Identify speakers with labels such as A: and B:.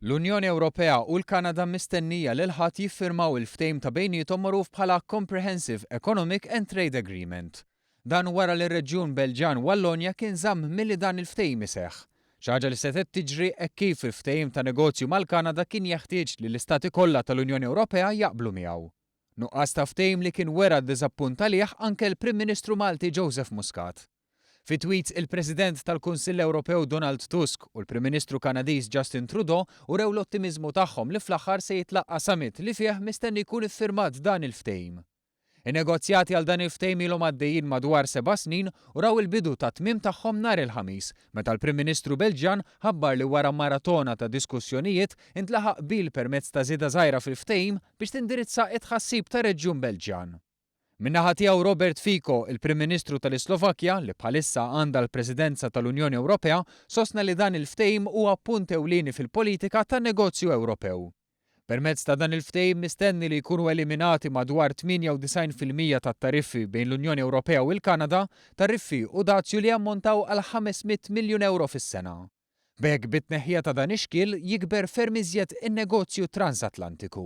A: L-Unjoni Ewropea u l-Kanada mistennija li l-ħadd jiffirmaw il-ftehim ta' bejniethom magħruf bħala Comprehensive Economic and Trade Agreement. Dan wara li r-Reġjun Belġjan Wallonja kien żamm milli dan il-ftehim iseħħ. Xi ħaġa li setgħet tiġri hekk kif il-ftehim ta' negozju mal-Kanada kien jeħtieġ li l-istati kollha tal-Unjoni Ewropea jaqblu miegħu. Nuqqas ta' ftehim li kien wera d-diżappunt għalih anke l-Prim Ministru Malti Joseph Muscat. Fi tweets il-President tal-Kunsill Ewropew Donald Tusk u l-Prim Ministru Kanadiż Justin Trudeau urew l-ottimizmu tagħhom li fl-aħħar se jitlaqqa summit li fih mistenni jkun iffirmat dan il-ftehim. In-negozjati għal dan il-ftehim ilhom għaddejjin madwar 7 snin u raw il-bidu ta' tmiem tagħhom nhar il-ħamis, meta l-Prim Ministru Belġjan ħabbar li wara maratona ta' diskussjonijiet intlaħaq qbil permezz ta' żieda żgħira fil-ftehim biex tindirizza t-tħassib ta' Reġjun Belġjan. Min-naħa tiegħu Robert Fico, il-Prim Ministru tal-Slovakkja li bħalissa għandha l-Presidenza tal-Unjoni Ewropea, sostna li dan il-ftehim huwa punt ewlieni fil-politika tan-negozju Ewropew. Permezz ta' dan il-ftehim mistenni li jkunu eliminati madwar 98% tat-tariffi bejn l-Unjoni Ewropea u l-Kanada, tariffi u dazju li ammontaw għal 500 miljun euro fis-sena. B'hekk bit-tneħħija ta' dan ix-xkiel jikber ferm iżjed in-negozju transatlantiku.